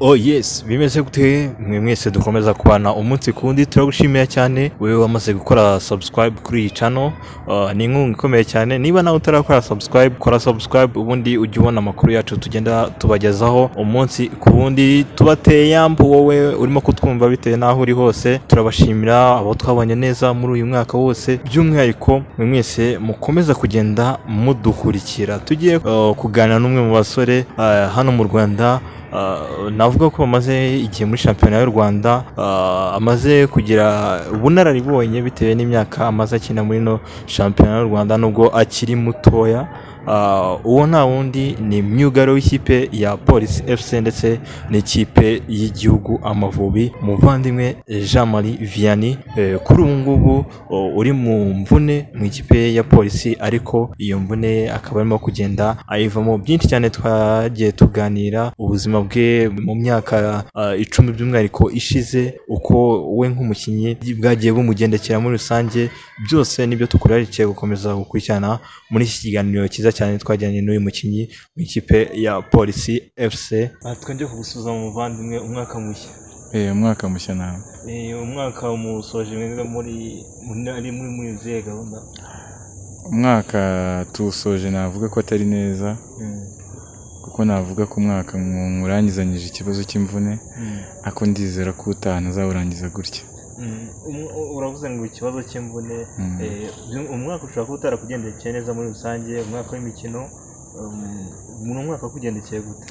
Oh yes, bimeze gute mwe mwese dukomeza kubana umunsi kundi turagushimira cyane wewe wamaze gukora subscribe kuri iyi channel. Ni inkunga ikomeye cyane. Niba nawe utarakora subscribe, kora subscribe ubundi ujye ubona amakuru yacu tugenda tubagezaho umunsi ku wundi. Tubateye yambu wowe urimo kutwumva bitewe naho uri hose. Turabashimira abo twabanye neza muri uyu mwaka wose, by'umwihariko mwe mwese mukomeza kugenda mudukurikira. Tugiye kuganira n'umwe mu basore hano mu Rwanda. Navuga ko bamaze igihe muri shampiyona y'u Rwanda, amaze kugira ubunararibonye bitewe n'imyaka amaze akina muri no shampiyona y'u Rwanda nubwo akiri mutoya. Uwo nta wundi ni myugaro w'ikipe ya Police FC ndetse n'ikipe y'igihugu Amavubi, muvandimwe Jean Marie Vianney. Kuri ubu ngubu uri mu mvune mu ikipe ya Police, ariko iyo mvune akaba arimo kugenda ayivamo. Byinshi cyane twagiye tuganira ubuzima bwe mu myaka 10 by'umwihariko ishize, uko we nk'umukinnyi bwagiye bumugendekera muri rusange. Byose nibyo tukurarikiye gukomeza gukurikirana muri iki kiganiro cyiza cyane twajyanye n'uyu mukinnyi mu ikipe ya Police FC. Twongeye kugusubiza mu muvandimwe, umwaka mushya. Umwaka mushya nawe. Umwaka umusoje muri zihe gahunda? Umwaka tuwusoje navuga ko atari neza, kuko navuga ko umwaka murangizanyije ikibazo cy'imvune, ariko ndizera ko utaha ntazawurangiza gutya. Uravuze ngo ikibazo cy'imvune, umwaka ushobora kuba utarakugendekeye neza muri rusange, umwaka w'imikino, mu mwaka kugendekeye gute?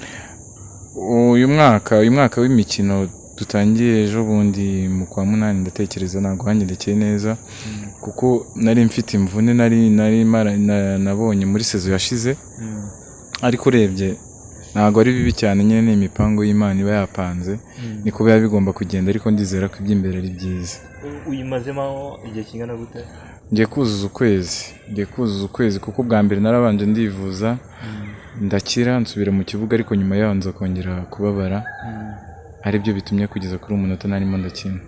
Uyu mwaka w'imikino dutangiye ejo bundi mu kwa munani, ndatekereza ntabwo hangendekeye neza, kuko nari mfite imvune nabonye muri sezo yashize, ariko urebye ntabwo ari bibi cyane, nyine ni imipango y'Imana iba yapanze, niko biba bigomba kugenda, ariko ndizera ko iby'imbere ari byiza. Uyimazemo igihe kingana gute? Ngiye kuzuza ukwezi, kuko bwa mbere narabanje ndivuza ndakira nsubira mu kibuga, ariko nyuma yaho nza kongera kubabara, ari byo bitumye kugeza kuri umunota narimo ndakina.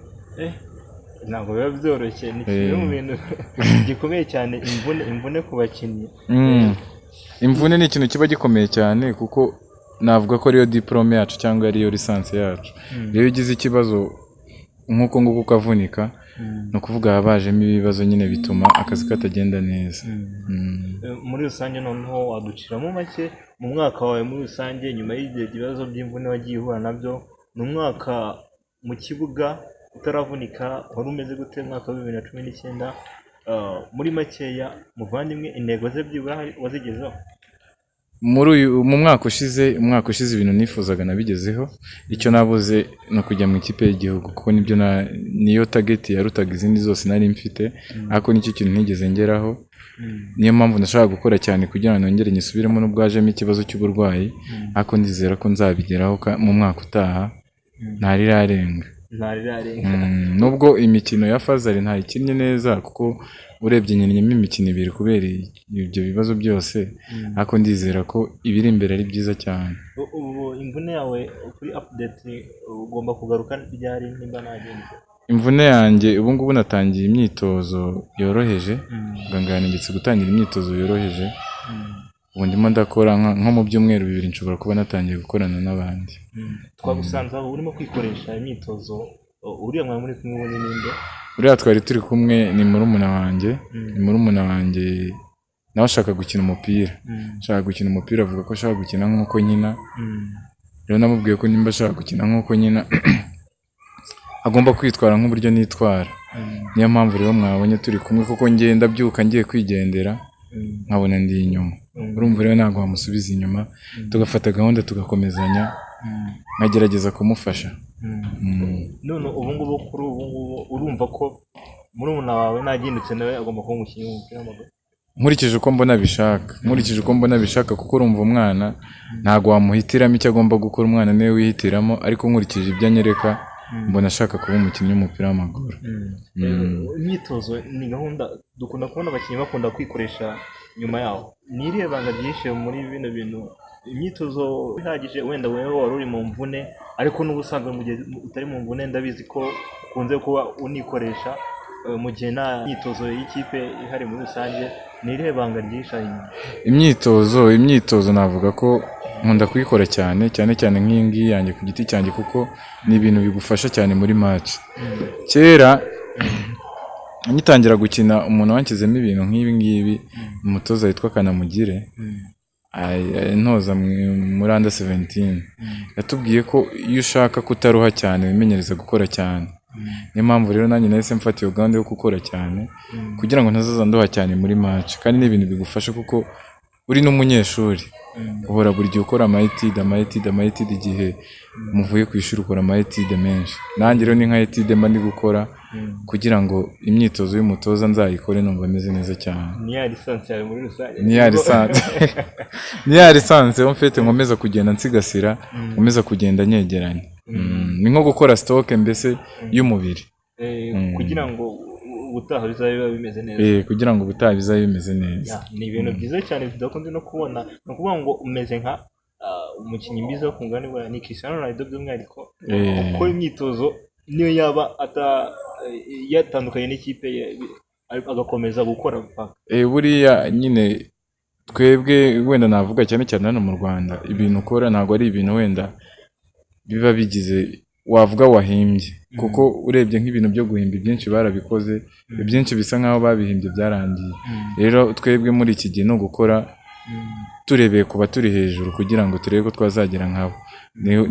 Ntabwo biba byoroshye, ni kimwe mu bintu gikomeye cyane imvune ku bakinnyi. Imvune ni ikintu kiba gikomeye cyane, kuko navuga ko ariyo diplome yacu cyangwa ariyo lisansi yacu. Rero ugize ikibazo nk'uko nguko ukavunika, ni ukuvuga habajemo ibibazo nyine bituma akazi katagenda neza. Muri rusange noneho waduciramo make mu mwaka wawe muri rusange, nyuma y'igihe ibibazo by'imvune wagiye uhura nabyo, ni umwaka mu kibuga utaravunika wari umeze gute mu mwaka wa 2019? Muri makeya muvandimwe, intego ze byibura wazigezeho? Mu mwaka ushize ibintu nifuzaga nabigezeho. Icyo nabuze no kujya mu ikipe y'igihugu, kuko nibyo niyo target yarutaga izindi zose nari mfite, ariko nicyo kintu ntigeze ngeraho. Niyo mpamvu ndashaka gukora cyane kugira ngo nongere nyisubiremo, n'ubwajemo ikibazo cy'uburwayi, ariko ndizera ko nzabigeraho mu mwaka utaha. Ntarirarenga. Nubwo imikino ya Fazari ntayikinnye neza, kuko urebye nyenyemo imikino 2 kubera ibyo bibazo byose, ariko ndizera ko ibiri imbere ari byiza cyane. Ubu imvune yawe kuri update ugomba kugaruka ryari nimba nagenda? Imvune yanjye ubu ngubu natangiye imyitozo yoroheje, ngangana ngitse gutangira imyitozo yoroheje. Ubu ndimo ndakora nko mu byumweru 2 nshobora kuba natangiye gukorana n'abandi. Twagusanze aho urimo kwikoresha imyitozo, uriya mwana muri kumwe ubu ninde? Uriya twari turi kumwe ni murumuna wanjye, nawe ashaka gukina umupira, avuga ko ashaka gukina nk'uko nkina. Rero namubwiye ko nimba ashaka gukina nk'uko nkina agomba kwitwara nk'uburyo nitwara. Niyo mpamvu rero mwabonye turi kumwe, kuko ngenda byuka ngiye kwigendera nkabona ndi inyuma. Urumva rero ntabwo wamusubiza inyuma, tugafata gahunda tugakomezanya, nkagerageza kumufasha. None ubu ngubu urumva ko murumuna wawe nagindutse nawe agomba kuba umukinnyi w'umupira w'amaguru? Nkurikije uko mbona bishaka, kuko urumva umwana ntabwo wamuhitiramo icyo agomba gukora, umwana niwe wihitiramo, ariko nkurikije ibyo anyereka mbona ashaka kuba umukinnyi w'umupira w'amaguru. Imyitozo ni gahunda dukunda kubona abakinnyi bakunda kwikoresha nyuma yaho. Ni irihe banga ryishe muri bino bintu? Imyitozo ihagije, wenda wewe wari uri mu mvune, ariko n'ubusanzwe mu gihe utari mu mvune ndabizi ko ukunze kuba unikoresha mu gihe nta myitozo y'ikipe ihari muri rusange. Ni irihe banga ryisha? Imyitozo navuga ko nkunda kuyikora cyane cyane nk'iyi ngiyi yanjye ku giti cyanjye kuko ni ibintu bigufasha cyane muri match. Kera ngitangira gukina umuntu wanshyizemo ibintu nk'ibi ngibi, umutoza witwa Kanamugire ntoza muri under 17 yatubwiye ko iyo ushaka kutaruha cyane wimenyereza gukora cyane. Niyo mpamvu rero nanjye nahise mfata iyo gahunda yo gukora cyane kugira ngo ntazaza ndoha cyane muri match, kandi ni ibintu bigufasha kuko uri n'umunyeshuri uhora buri gihe ukora amayetide igihe muvuye ku ishuri ukora amayetide menshi. Nanjye rero ni nka etide mba ndi gukora kugira ngo imyitozo y'umutoza nzayikore numva ameze neza cyane. Ni ya lisansi yawe muri rusange? Ni ya lisansi yo mfite nkomeza kugenda nsigasira, nkomeza kugenda nyegeranya. Ni nko gukora stock mbese y'umubiri kugira ngo ubutaha bizabe bimeze neza. Kugira ngo ubutaha bizabe bimeze neza. Ni ibintu byiza cyane tudakunze no kubona. Ni ukuvuga ngo umeze nka umukinnyi mwiza wo ku mugabane wa ni Cristiano Ronaldo by'umwihariko ukora imyitozo niyo yaba yatandukanye n'ikipe agakomeza gukora mpaka. Buriya nyine twebwe wenda navuga cyane hano mu Rwanda ibintu ukora ntabwo ari ibintu wenda biba bigize wavuga wahimbye, kuko urebye nk'ibintu byo guhimba byinshi barabikoze, byinshi bisa nkaho babihimbye byarangiye. Rero twebwe muri iki gihe no gukora turebeye kuba turi hejuru kugira ngo turebe ko twazagera nkabo.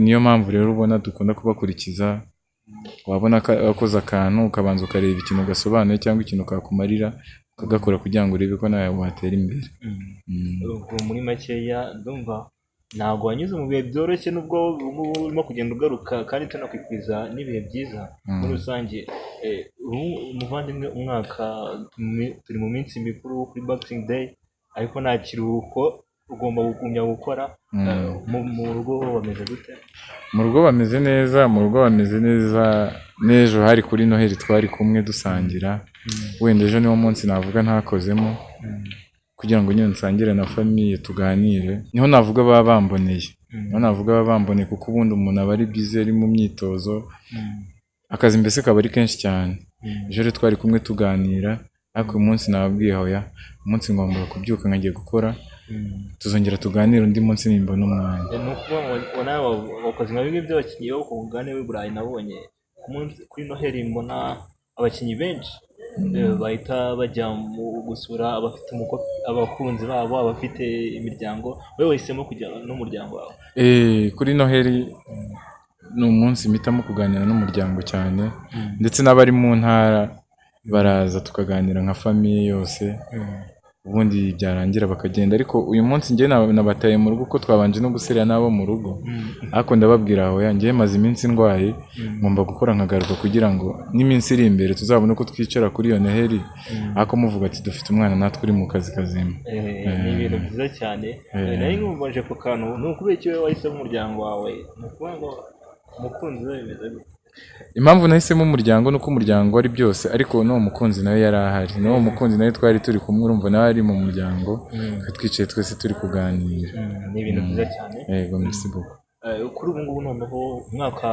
Niyo mpamvu rero ubona dukunda kubakurikiza. Wabona akoze akantu ukabanza ukareba ikintu gasobanuye cyangwa ikintu kakumarira ukagakora kugira ngo urebe ko nawe watera imbere. Muri makeya ndumva ntabwo wanyuze mu bihe byoroshye nubwo urimo kugenda ugaruka kandi tunakwifuza n'ibihe byiza muri rusange. Umuvandimwe umwaka turi mu minsi mikuru kuri Boxing Day ariko nta kiruhuko ugomba kugumya gukora. Mu rugo bameze gute? Mu rugo bameze neza. N'ejo hari kuri Noheli twari kumwe dusangira, wenda ejo niwo munsi navuga ntakozemo kugira ngo nyine nsangire na famille tuganire. Niho navuga baba bamboneye kuko ubundi umuntu aba ari busy ari mu myitozo, akazi mbese kaba ari kenshi cyane. Ejo rero twari kumwe tuganira, ariko uyu munsi nababwiye hoya umunsi ngomba kubyuka nkagiye gukora, tuzongera tuganire undi munsi nimba n'umwanya. Ni ukuvuga ngo nawe wakoze nka bimwe by'abakinnyi bo ku mugabane w'i Burayi. Nabonye kuri Noheli mbona abakinnyi benshi bahita bajya gusura abafite abakunzi babo, abafite imiryango. Wowe wahisemo kujya n'umuryango wawe? Kuri Noheli ni umunsi mpitamo kuganira n'umuryango cyane, ndetse n'abari mu ntara baraza tukaganira nka famille yose, ubundi byarangira bakagenda. Ariko uyu munsi njye nabataye mu rugo ko twabanje no guserera n'abo mu rugo, ariko ndababwira aho yanjye maze iminsi ndwaye, ngomba gukora nkagaruka kugira ngo n'iminsi iri imbere tuzabone ko twicara kuri iyo Noheli ariko muvuga ati dufite umwana natwe uri mu kazi kazima. Ni ibintu byiza cyane. Nari nkumvaje ku kantu, ni ukubera iki wahisemo umuryango wawe? Ni ukuvuga ngo umukunzi we bimeze gute? Impamvu nahisemo umuryango nuko umuryango ari byose, ariko n'uwo mukunzi nawe yari ahari. N'uwo mukunzi nawe twari turi kumwe, urumva nawe ari mu muryango, twicaye twese turi kuganira. Ni ibintu byiza cyane. Yego, merci beaucoup. Kuri ubu ngubu noneho umwaka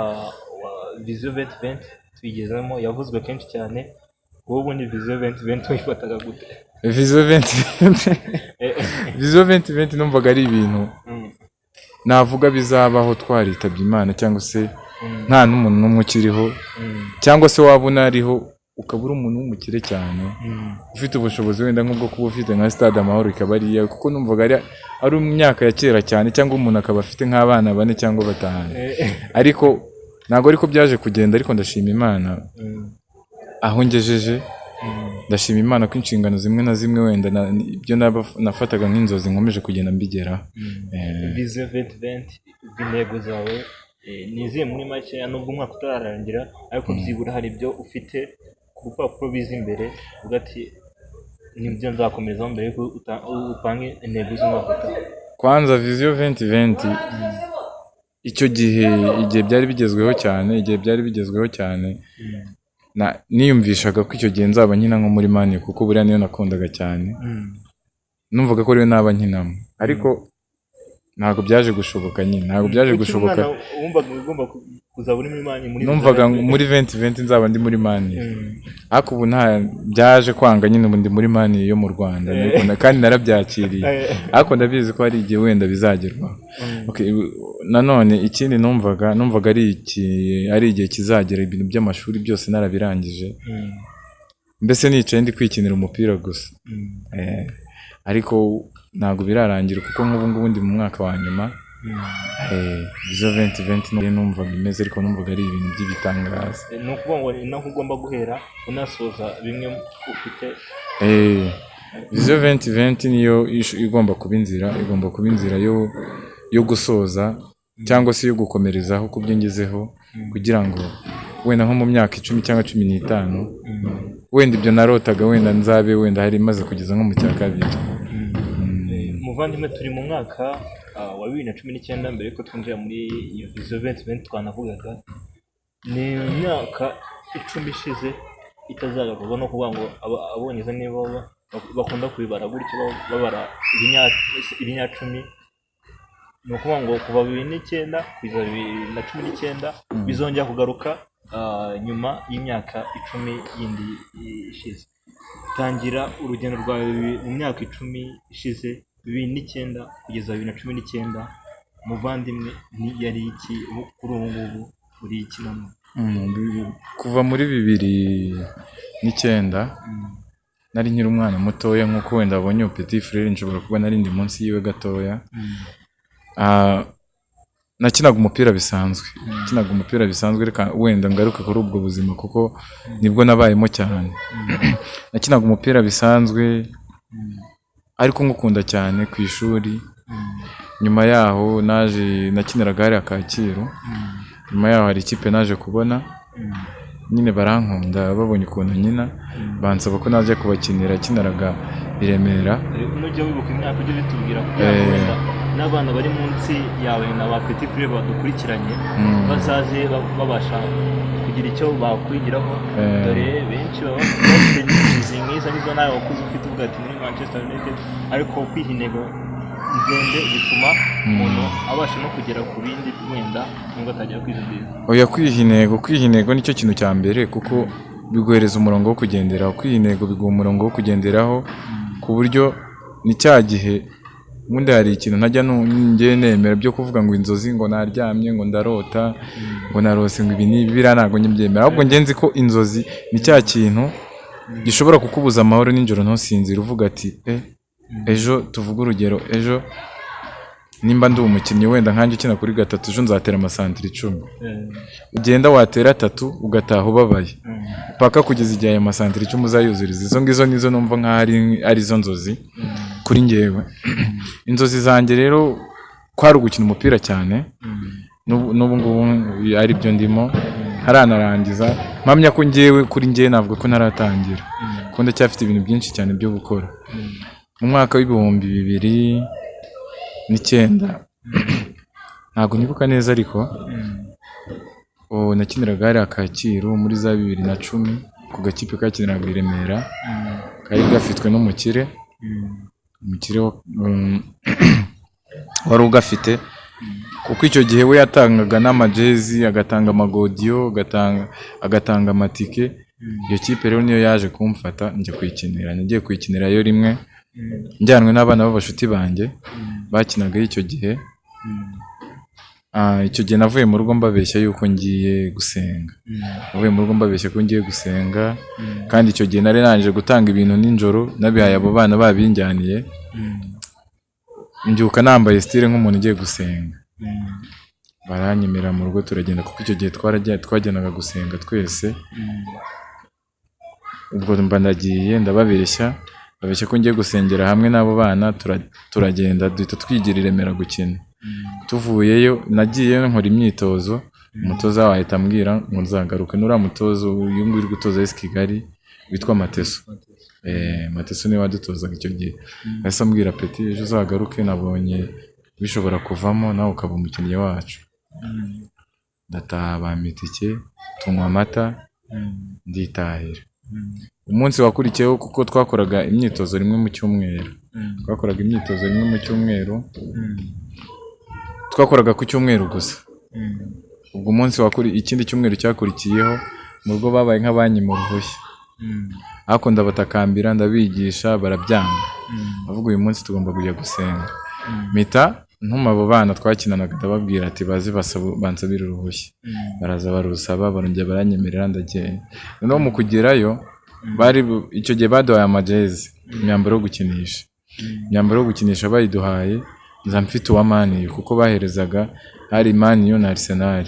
wa Vision 2020 twigezemo yavuzwe kenshi cyane. Wowe ubundi Vision 2020 wifataga gute? Vision 2020 numvaga ari ibintu navuga bizabaho twaritabye Imana, cyangwa se nta n'umuntu n'umwe ukiriho, cyangwa se waba unariho ukaba uri umuntu w'umukire cyane ufite ubushobozi wenda nk'ubwo kuba ufite nka Stade Amahoro ikaba ariya, kuko numvaga ari mu myaka ya kera cyane, cyangwa umuntu akaba afite nk'abana 4 cyangwa 5. Ariko ntabwo ariko byaje kugenda. Ariko ndashima Imana aho ngejeje, ndashima Imana ko inshingano zimwe na zimwe wenda ibyo nafataga nk'inzozi nkomeje kugenda mbigeraho. Vision 2020 intego zawe niziye muri make nubwo umwaka utararangira, ariko byibura hari ibyo ufite ku rupapuro biza imbere uvuga ati nibyo nzakomezaho mbere yuko upange intego z'umwaka utaha? Kwanza Vision 2020 icyo gihe igihe byari bigezweho cyane, niyumvishaga ko icyo gihe nzaba nkina nko muri Mani, kuko buriya niyo nakundaga cyane, numvaga ko rero naba nkinamo. Ariko ntabwo byaje gushoboka nyine, ntabwo byaje gushoboka. Wumvaga ugomba kuza muri mani muri numvaga muri 2020 nzaba ndi muri mani, ariko ubu nta byaje kwanga nyine, ubu ndi muri mani yo mu Rwanda kandi narabyakiriye, ariko ndabizi ko hari igihe wenda bizagerwaho. Okay, nanone ikindi numvaga ari igihe kizagera ibintu by'amashuri byose narabirangije, mbese nicaye ndi kwikinira umupira gusa. Ariko ntabwo birarangira kuko nk'ubu ngubu ndi mu mwaka wa nyuma. Izo 2020 numvaga imeze, ariko numvaga ari ibintu by'ibitangaza. Ni ukuvuga ngo ni naho ugomba guhera unasoza bimwe ufite. Izo 2020 niyo igomba kuba inzira yo gusoza cyangwa se yo gukomerezaho ku byo ngezeho, kugira ngo wenda nko mu myaka 10 cyangwa 15 wenda ibyo narotaga wenda nzabe wenda hari maze kugeza nko mu cya kabiri. Muvandimwe, turi mu mwaka wa 2019 mbere yuko twinjira muri iyo Vision 2020 twanavugaga. Ni imyaka 10 ishize itazagakorwa, no kuvuga ngo aboneza nibo bakunda kubibara gutyo babara ibinyacumi. Ni ukuvuga ngo kuva 2009 kugeza 2019 bizongera kugaruka nyuma y'imyaka 10 yindi ishize. Tangira urugendo rwawe mu myaka 10 ishize, 2009 kugeza 2019. Muvandimwe, ni yari iki kuri ubu ngubu uri iki none? Kuva muri 2009 nari nkiri umwana mutoya, nk'uko wenda abonye petit frère nshobora kuba nari ndi munsi yiwe gatoya. Nakinaga umupira bisanzwe, reka wenda ngaruka kuri ubwo buzima kuko nibwo nabayemo cyane. Nakinaga umupira bisanzwe, ariko ngukunda cyane ku ishuri. Nyuma yaho nakiniraga hariya Kacyiru. Nyuma yaho hari ikipe naje kubona, nyine barankunda, babonye ukuntu nyina, bansaba ko naje kubakinira. Kinaraga i Remera. Nujya wibuka imyaka ujye bitubwira kuko n'abana bari munsi yawe na ba petit frère badukurikiranye bazaze babasha kugira icyo bakwigiraho. Dore benshi baba bafite inzozi nk'izo nizo nawe wakuze ufite, uvuga ati muri Manchester United, ariko kwiha intego ndende bituma umuntu abasha no kugera ku bindi wenda nubwo atajya kwizigeza. Oya, kwiha intego nicyo kintu cya mbere, kuko biguhereza umurongo wo kugenderaho. Kwiha intego biguha umurongo wo kugenderaho, ku buryo ni cya gihe ubundi hari ikintu ntajya njye nemera byo kuvuga ngo inzozi, ngo naryamye, ngo ndarota, ngo narose, ngo ibi n'ibi, biriya ntabwo nyibyemera. Ahubwo njye nzi ko inzozi ni cya kintu gishobora kukubuza amahoro nijoro ntusinzire, uvuga ati ejo, tuvuge urugero, ejo nimba ndi umukinnyi wenda nkanjye ukina kuri 3, ejo nzatera amasantire 10. Ugenda watera 3 ugataha ubabaye paka kugeza igihe ayo masantire 10 uzayuzuriza. Izo ngizo nizo numva nk'aho ari zo nzozi kuri njyewe. Inzozi zanjye rero kwari ugukina umupira cyane, n'ubu ngubu ari byo ndimo haranarangiza. Mpamya ko njyewe kuri njyewe navuga ko ntaratangira, ko ndacyafite ibintu byinshi cyane byo gukora. Mu mwaka w'ibihumbi 2009 ntabwo nibuka neza, ariko nakiniraga hariya Kacyiru muri za 2010 ku gakipe kakiniraga i Remera, kari gafitwe n'umukire wari ugafite, kuko icyo gihe we yatangaga n'amajezi, agatanga amagodiyo, agatanga amatike. Iyo kipe rero niyo yaje kumfata njya kuyikinira. Nagiye kuyikinirayo rimwe njyanwe n'abana b'abashuti banjye bakinagayo icyo gihe. Icyo gihe navuye mu rugo mbabeshya yuko ngiye gusenga. Kandi icyo gihe nari narangije gutanga ibintu nijoro, nabihaye abo bana babinjyaniye. Mbyuka nambaye style nk'umuntu ugiye gusenga. Baranyemera mu rugo turagenda, kuko icyo gihe twagendaga gusenga twese. Ubwo mba ndagiye ndababeshya ko ngiye gusengera hamwe n'abo bana. Turagenda duhita twigira i Remera gukina. Tuvuyeyo nagiye nkora imyitozo, umutoza wahita ambwira ngo nzagaruke. Nuriya mutozo uyu nguyu uri gutoza AS Kigali witwa Mateso. Mateso niwe wadutozaga icyo gihe. Yahise ambwira Petit, ejo uzagaruke, nabonye bishobora kuvamo nawe ukaba umukinnyi wacu. Ndataha, bampa itike, tunywa amata, nditahira. Umunsi wakurikiyeho, kuko twakoraga imyitozo rimwe mu cyumweru, twakoraga ku cyumweru gusa. Ubwo umunsi ikindi cyumweru cyakurikiyeho mu rugo babaye nk'abanyima uruhushya. Ariko ndabatakambira ndabigisha barabyanga. Bavuga uyu munsi tugomba kujya gusenga. Mpita ntuma abo bana twakinanaga ndababwira ati baze bansabire uruhushya. Baraza barusaba barongera baranyemerera ndagenda. Noneho mu kugerayo icyo gihe baduhaye amajezi, imyambaro yo gukinisha. Imyambaro yo gukinisha bayiduhaye nza mfite uwa Man U kuko baherezaga hari Man U na Arsenal.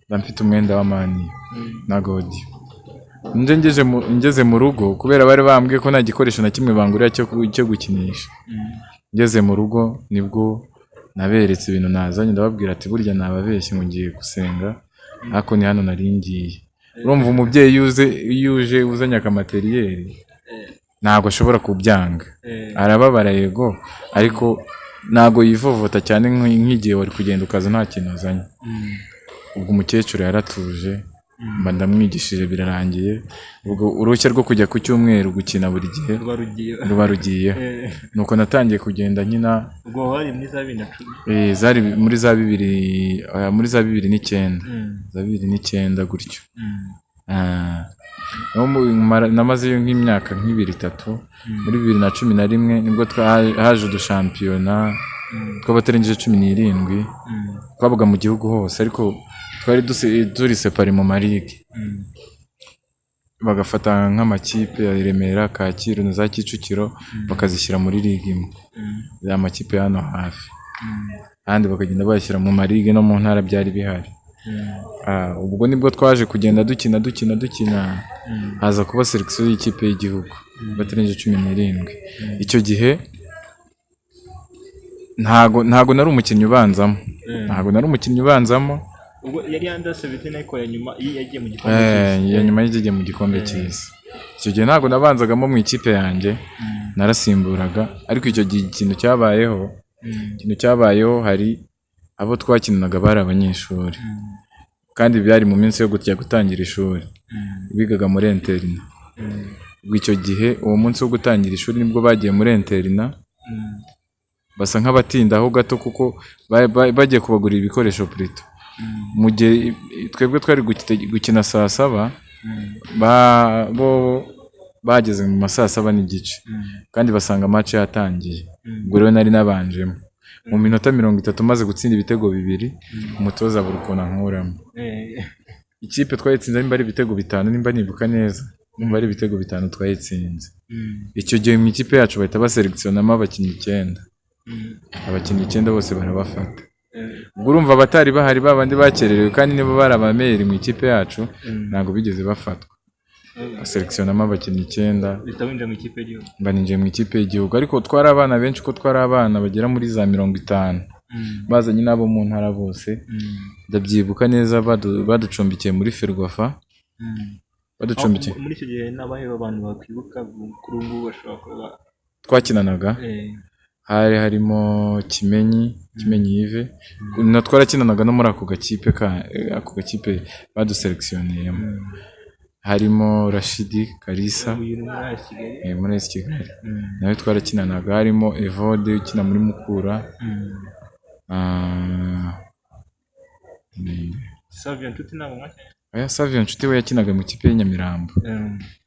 Nza mfite umwenda wa Man U na Godi. Ngeze mu rugo kubera bari bambwiye ko nta gikoresho na kimwe bangurira cyo gukinisha. Ngeze mu rugo nibwo naberetse ibintu nazanye ndababwira ati burya nababeshye ngo ngiye gusenga ariko ni hano nari ngiye. Urumva umubyeyi yuje uzanye akamateriyeri ntabwo ashobora kubyanga. Arababara yego ariko ntabwo yivovota cyane nk'igihe wari kugenda ukaza nta kintu azanye. Ubwo umukecuru yaratuje mba ndamwigishije birarangiye. Ubwo uruhushya rwo kujya ku cyumweru gukina buri gihe ruba rugiye. Nuko natangiye kugenda nkina. Ubwo wari muri za 2010? Zari muri za 2009. Za 2009 gutyo. Namazeyo nk'imyaka nk'ibiri itatu. Muri 2011 nibwo haje udushampiyona tw'abatarengeje 17. Twabaga mu gihugu hose ariko twari turi separe mu marigue. Bagafata nk'amakipe ya Remera, Kacyiru na za Kicukiro bakazishyira muri ligue imwe. Ya makipe hano hafi. Kandi bakagenda bashyira mu marigue no mu ntara byari bihari. Ubwo nibwo twaje kugenda dukina haza kuba selection y'ikipe y'igihugu batarengeje 17. Icyo gihe ntago nari umukinnyi ubanzamo. Ubwo yari under 17 ariko nyuma yagiye mu gikombe cy'isi. Nyuma yagiye mu gikombe cy'isi. Icyo gihe ntago nabanzagamo mu ikipe yanjye narasimburaga ariko icyo gihe ikintu cyabayeho hari abo twakinanaga bari abanyeshuri kandi byari mu minsi yo gutangira ishuri. Bigaga muri interina. Ubwo icyo gihe uwo munsi wo gutangira ishuri nibwo bagiye muri interina basa nk'abatindaho gato kuko bagiye kubagurira ibikoresho plutôt. Mu gihe twebwe twari gukina saa 7 bo bageze mu saa 7 n'igice kandi basanga match yatangiye. Ubwo rero nari nabanjemo mu minota 30 maze gutsinda ibitego 2 umutoza burukona nkuramo. Ikipe twayitsinze nimba ari ibitego 5 nimba nibuka neza nimba ari ibitego 5 twayitsinze. Icyo gihe mu ikipe yacu bahita baselectionamo abakinnyi 9. Abakinnyi 9 bose barabafata. Ubwo urumva abatari bahari babandi bakererewe kandi nibo bari abameri mu ikipe yacu ntabwo bigeze bafatwa. Baselectionamo abakinnyi 9. Bitabinje mu ikipe y'igihugu. Baninje mu ikipe y'igihugu ariko twari abana benshi ko twari abana bagera muri za 50. Bazanye nabo mu ntara bose. Ndabyibuka neza baducumbikiye muri Ferwafa. Baducumbikiye. Muri icyo gihe n'abaheba abantu bakwibuka kuri ubu bashobora kuba twakinanaga. Hari harimo Kimenyi Yves. Twarakinanaga no muri ako gakipe baduselectioniyemo. Harimo Rashidi Kalisa muri Kigali. Nawe twarakinanaga. Harimo Evode ukina muri Mukura. Savio Nshuti nabo mwake? Savio Nshuti we yakinaga mu kipe y'Inyamirambo.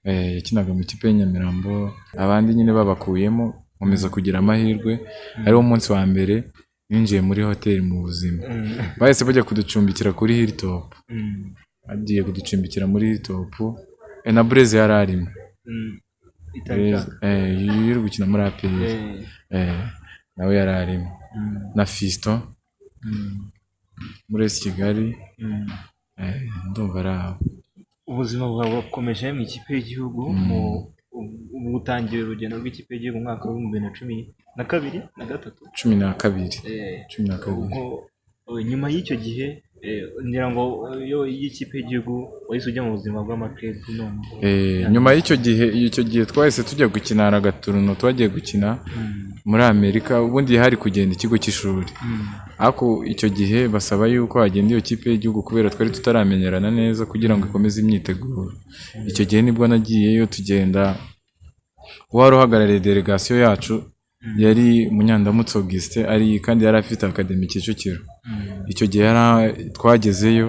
Yakinaga mu kipe y'Inyamirambo. Abandi nyine babakuyemo nkomeza kugira amahirwe. Ari wo munsi wa mbere ninjiye muri hoteli mu buzima. Bahise bajya kuducumbikira kuri Hilltop. Agiye kuducumbikira muri Hilltop. Na Blaise yari arimo. Yiri gukina muri APR. Nawe yari arimo. Na Fiston. Muri Kigali. Ndumva ari aho. Ubuzima bwawe bukomeje mu ikipe y'igihugu mu gutangira urugendo rw'ikipe y'igihugu mu mwaka wa 2012 na 12. Ubwo nyuma y'icyo gihe ngira ngo y'ikipe y'igihugu wahise ujya mu buzima bw'amaklub none. Nyuma y'icyo gihe twahise tujya gukina Agaturuno twagiye gukina muri Amerika. Ubundi hari kugenda ikigo cy'ishuri ariko icyo gihe basaba yuko hagenda iyo kipe y'igihugu kubera twari tutaramenyerana neza kugira ngo ikomeze imyiteguro. Icyo gihe nibwo nagiyeyo tugenda. Uwari uhagarariye delegation yacu yari Munyandamutso Augustin kandi yari afite Academy Kicukiro. icyo gihe twagezeyo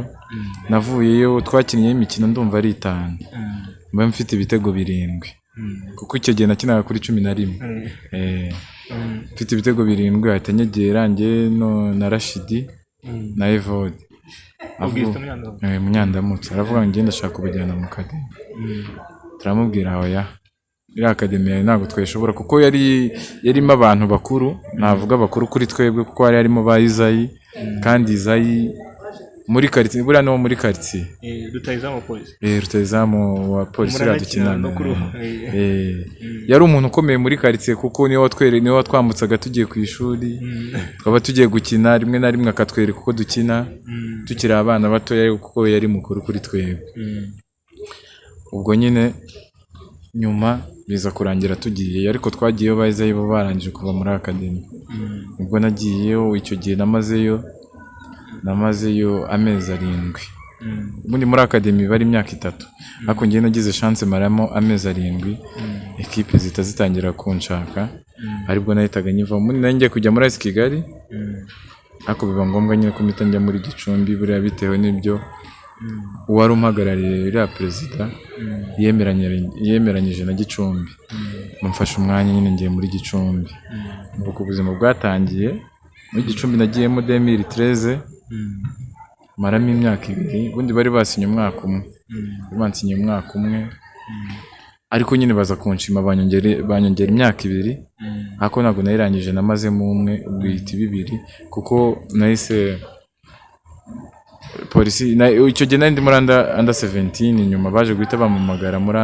navuyeyo twakinnye imikino ndumva ari 5 mba mfite ibitego 7 kuko icyo gihe nakinaga kuri 11 mfite ibitego 7 ahita nyegera njye na Rashidi na Evode Munyandamutse aravuga ngo ngenda ndashaka kubajyana mu academy turamubwira oya iri academy ntabwo tweshobora kuko yarimo abantu bakuru navuga bakuru kuri twebwe kuko hari harimo ba Izayi kandi Izayi muri quartier buriya no muri quartier rutayizamu polisi rutayizamu wa polisi radukinana yari umuntu ukomeye muri quartier kuko niwe watwambutsaga tugiye ku ishuri twaba tugiye gukina rimwe na rimwe akatwereka uko dukina tukiri abana batoya kuko yari mukuru kuri twebwe ubwo nyine nyuma biza kurangira tugiye ariko twagiyeyo bayizayo bo barangije kuva muri academy ubwo nagiyeyo icyo gihe namazeyo amezi 7 ubundi muri academy bari imyaka 3 ariko ngiye nagize chance maramo amezi 7 equipe zitangira kunshaka aribwo nahitaga nyiva muri nanjye kujya muri AS Kigali ariko biba ngombwa nyine ko mpita njya muri Gicumbi buriya bitewe n'ibyo uwari umpagarariye iriya perezida yemeranyije na Gicumbi mfashe umwanya nyine ngiye muri Gicumbi ubwo ubuzima bwatangiye muri Gicumbi nagiyemo 2013 maramo imyaka 2 ubundi bari basinye umwaka umwe ariko nyine baza kunshima banyongera imyaka 2 ariko ntabwo nayirangije namazemo umwe ubwita 2 kuko nahise polisi icyo gihe ndi muri under 17 nyuma baje guhita bamamagara muri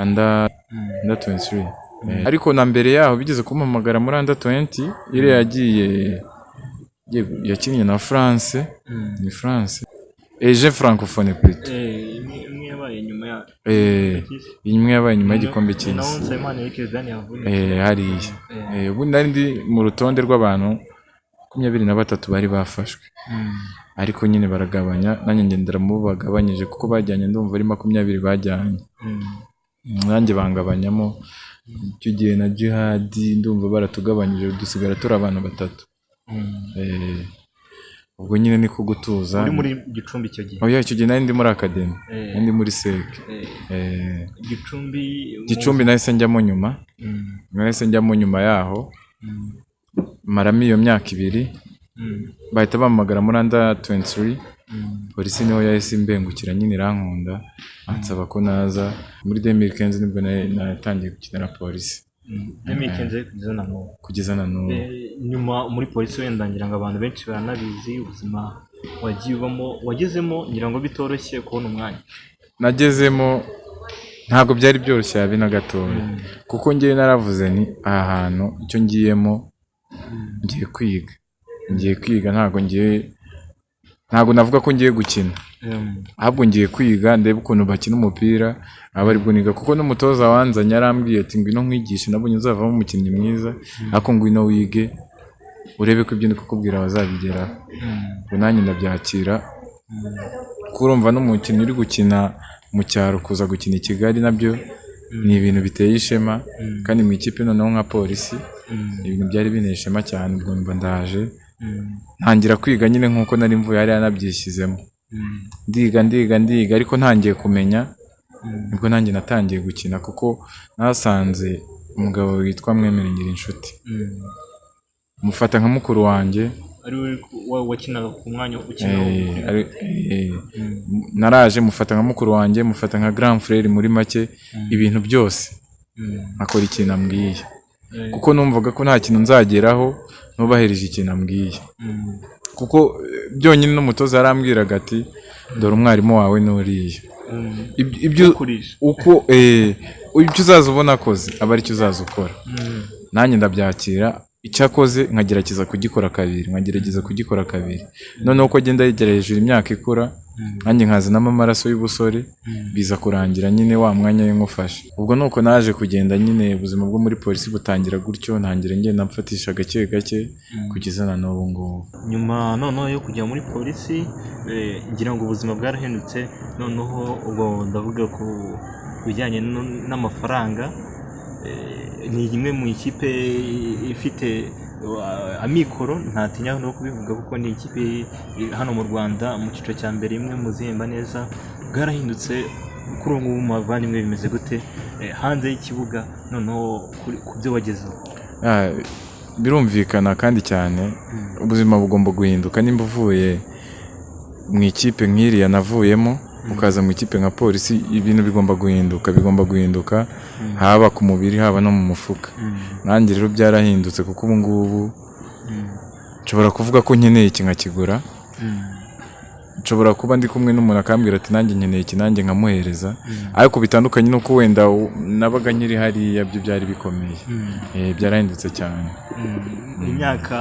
under 23 ariko na mbere yaho bigeze kumamagara muri under 20 ire yakinnye na France ni France je francophone plutôt imwe yabaye nyuma y'igikombe cy'isi hariya ubu nari ndi mu rutonde rw'abantu 23 bari bafashwe ariko nyine baragabanya nanjye ngendera mu bagabanyije kuko bajyanye ndumva ari 20 bajyanye nanjye bangabanyamo icyo gihe na Jihad ndumva baratugabanyije dusigara turi abantu 3 ubwo nyine niko gutuza uri muri Gicumbi icyo gihe oya icyo gihe nari ndi muri academy ndi muri SEC Gicumbi nahise njyamo nyuma yaho maramo iyo myaka 2 bahita bamagara muri under 23 polisi niho yahise imbengukira nyine irankunda ansaba ko naza muri 2015 nibwo natangiye gukinira polisi 2015 kugeza na n'ubu nyuma muri polisi wenda ngira ngo abantu benshi baranabizi ubuzima wagezemo ngira ngo bitoroshye kubona umwanya nagezemo ntabwo byari byoroshye habe na gatoya kuko ngiye naravuze ni aha hantu icyo ngiyemo ngiye kwiga ntabwo navuga ko ngiye gukina ahubwo ngiye kwiga ndebe ukuntu bakina umupira aba aribwo niga kuko n'umutoza wanzanye yarambwiye ati ngwino nkwigishe nabonye uzavamo umukinnyi mwiza ariko ngwino wige urebe ko ibyo ndi kukubwira bazabigeraho ubwo nanjye ndabyakira kurumva n'umukinnyi uri gukina mu cyaro kuza gukina i Kigali nabyo ni ibintu biteye ishema kandi mu ikipe noneho nka polisi ibintu byari bineye ishema cyane ubwo mba ndaje ntangira kwiga nyine nkuko nari mvuye yari yanabyishyizemo ndiga ariko ntangiye kumenya nibwo nanjye natangiye gukina kuko nasanze umugabo witwa Mwemere Ngirinshuti mufata nka mukuru wanjye ari wakinaga ku mwanya ukina naraje mufata nka mukuru wanjye mufata nka grand frère muri make ibintu byose akora ikintu ambwiye kuko numvaga ko nta kintu nzageraho nubahereje ikintu ambwiye kuko byonyine n'umutoza yarambwiraga ati dore umwarimu wawe n'uriya ibyo uko ibyo uzaza ubona akoze aba ari cyo uzaza ukora nanjye ndabyakira icyakoze nkagerageza kugikora kabiri noneho uko agenda yegera hejuru imyaka ikura nanjye nkazanamo amaraso y'ubusore biza kurangira nyine wa mwanya w'ingufashe ubwo nuko naje kugenda nyine ubuzima bwo muri polisi butangira gutyo ntangira ngenda mfatisha gake kugeza na n'ubu ngubu nyuma noneho yo kujya muri polisi ngira ngo ubuzima bwarahindutse noneho ubwo ndavuga ku bijyanye n'amafaranga ni imwe mu ikipe ifite amikoro ntatinya no kubivuga kuko ni ikipe hano mu Rwanda mu cyiciro cya mbere imwe mu zihemba neza. Bwarahindutse kuri ubu ngubu mu bavandimwe bimeze gute hanze y'ikibuga noneho ku byo wagezeho? Birumvikana kandi cyane ubuzima bugomba guhinduka. Nimba uvuye mu ikipe nk'iriya navuyemo ukaza mu ikipe nka Polisi, ibintu bigomba guhinduka haba ku mubiri haba no mu mufuka. Nanjye rero byarahindutse kuko ubu ngubu nshobora kuvuga ko nkeneye iki nkakigura, nshobora kuba ndi kumwe n'umuntu akambwira ati nanjye nkeneye iki nanjye nkamuhereza, ariko bitandukanye nuko wenda nabaga nkiri hariya byo byari bikomeye. Byarahindutse cyane. Imyaka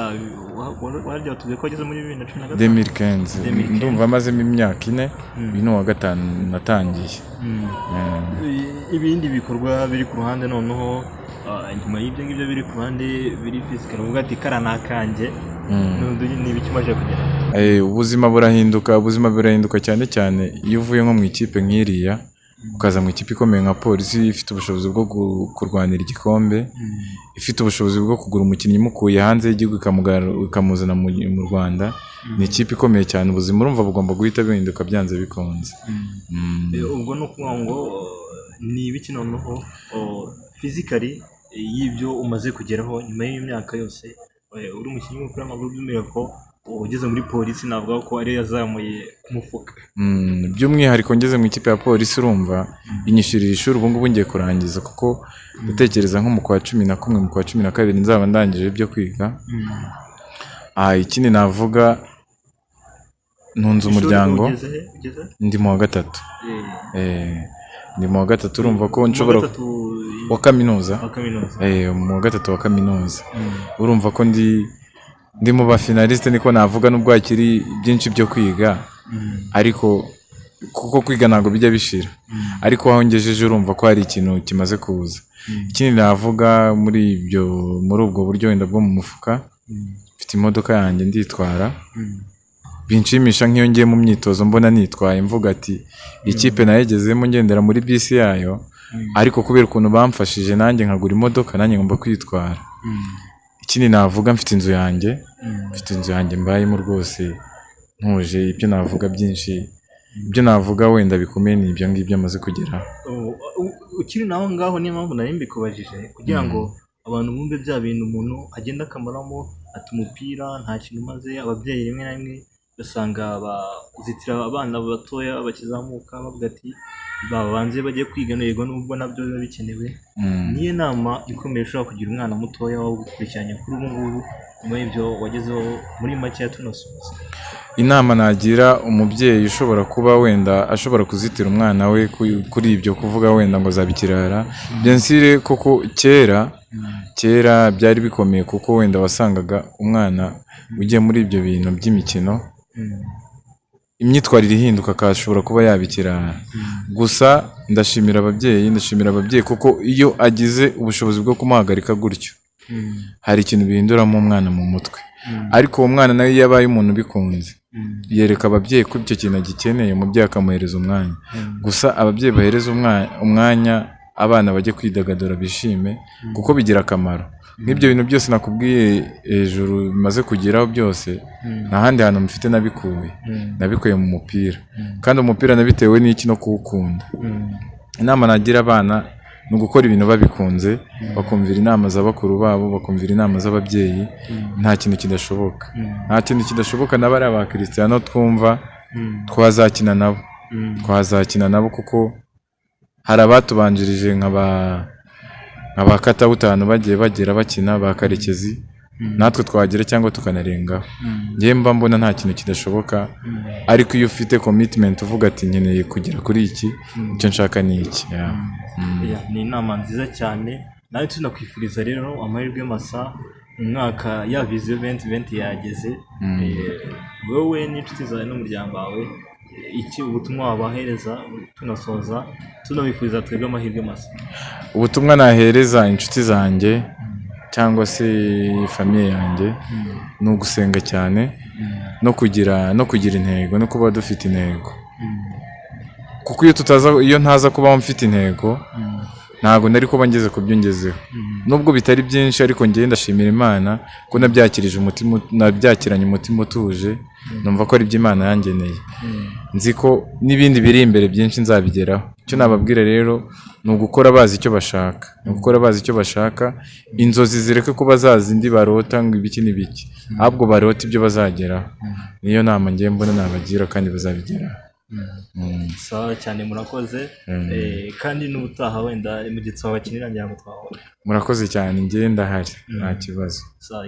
warajya tuvuye ko ageze muri 2015 ndumva amazemo imyaka 4, uyu ni uwa 5 natangiye. Ibindi bikorwa biri ku ruhande noneho nyuma y'ibyo ngibyo biri ku ruhande biri physical uvuga ati karana kanjye ni ibiki maje kugera? Ubuzima burahinduka cyane cyane iyo uvuye nko mu ikipe nk'iriya ukaza mu ikipe ikomeye nka Polisi ifite ubushobozi bwo kurwanira igikombe, ifite ubushobozi bwo kugura umukinnyi mukuye hanze y'igihugu ikamuzana mu Rwanda. Ni ikipe ikomeye cyane. Ubuzima urumva bugomba guhita bihinduka byanze bikunze. Ubwo no kuvuga ngo ni ibiki noneho physically y'ibyo umaze kugeraho nyuma y'imyaka yose uri umukinnyi w'umupira w'amaguru by'umwihariko ugeze muri Polisi, navuga ko ari yazamuye ku mufuka. By'umwihariko ngeze mu ikipe ya Polisi urumva inyishyurira ishuri ubu ngubu ngiye kurangiza, kuko ndatekereza nko mu kwa 11 mu kwa 12 nzaba ndangije ibyo kwiga. Ikindi navuga ntunze umuryango. Ndi mu wa 3. Ndi mu wa 3 urumva ko nshobora wa kaminuza. Mu wa 3 wa kaminuza. Urumva ko ndi mu ba finaliste niko navuga, nubwo hakiri byinshi byo kwiga, ariko kuko kwiga ntabwo bijya bishira, ariko aho ngejeje urumva ko hari ikintu kimaze kuza. Ikindi navuga muri ubwo buryo wenda bwo mu mufuka, mfite imodoka yanjye nditwara, binshimisha nk'iyo ngiye mu myitozo mbona nitwaye mvuga ati ikipe nayegezemo ngendera muri bisi yayo, ariko kubera ukuntu bamfashije nanjye nkagura imodoka nanjye ngomba kwitwara. Ikindi navuga mfite inzu yanjye mbayemo rwose ntuje. Ibyo navuga byinshi, ibyo navuga wenda bikomeye ni ibyo ngibyo amaze kugeraho. Ukiri naho ngaho niyo mpamvu nari mbikubajije kugira ngo abantu bumve bya bintu umuntu agenda akamaramo ati umupira nta kintu maze. Ababyeyi rimwe na rimwe basanga bazitira abana batoya bakizamuka bavuga ati babanze bagiye kwiga yego nubwo nabyo biba bikenewe. Niyo nama ikomeye ushobora kugira umwana mutoya wo gukurikiranya kuri ubu ngubu nyuma y'ibyo wagezeho muri make tunosoza? Inama nagira umubyeyi ushobora kuba wenda ashobora kuzitira umwana we kuri ibyo kuvuga wenda ngo zabikirara, byensire koko kera byari bikomeye kuko wenda wasangaga umwana ugiye muri ibyo bintu by'imikino imyitwarire ihinduka akashobora kuba yabikirara. Gusa ndashimira ababyeyi kuko iyo agize ubushobozi bwo kumuhagarika gutyo hari ikintu bihinduramo umwana mu mutwe. Ariko uwo mwana nawe iyo yabaye umuntu ubikunze yereka ababyeyi ko icyo kintu agikeneye, umubyeyi akamuhereza umwanya. Gusa ababyeyi bahereza umwanya abana bajye kwidagadura bishime kuko bigira akamaro. Nk'ibyo bintu byose nakubwiye hejuru bimaze kugeraho byose nta handi hantu mfite nabikuye mu mupira, kandi umupira nabitewe n'iki no kuwukunda. Inama nagira abana ni ugukora ibintu babikunze, bakumvira inama za bakuru babo, bakumvira inama z'ababyeyi. Nta kintu kidashoboka na bariya ba Cristiano twumva twazakina nabo kuko hari abatubanjirije nk'aba Katawutanu bagiye bagera bakina, ba Karekezi, natwe twagera cyangwa tukanarengaho. Njye mba mbona nta kintu kidashoboka, ariko iyo ufite commitment uvuga ati nkeneye kugera kuri iki, icyo nshaka ni iki. Ni inama nziza cyane. Nawe tunakwifuriza rero amahirwe masa umwaka ya Vision 2020 yageze. Wowe n'inshuti zawe n'umuryango wawe iki ubutumwa wabahereza tunasoza tunabifuriza twebwe amahirwe masa? Ubutumwa nahereza inshuti zanjye cyangwa se famiye yanjye ni ugusenga cyane no kugira intego no kuba dufite intego. Kuko iyo ntaza kubaho mfite intego ntabwo nari kuba ngeze ku byo ngezeho. nubwo bitari byinshi ariko njye ndashimira Imana ko nabyakiranye umutima utuje, numva ko ari byo Imana yangeneye. Nzi ko n'ibindi biri imbere byinshi nzabigeraho. Icyo nababwira rero ni ugukora bazi icyo bashaka, inzozi zireke kuba zazindi barota ngo ibiki n'ibiki, ahubwo barota ibyo bazageraho. Niyo nama ngiye mbona nabagira kandi bazabigeraho. Sawa cyane, murakoze. Kandi n'ubutaha wenda mu gitabo bakinira ngira ngo twabona. Murakoze cyane, njye ndahari nta kibazo. Sawa,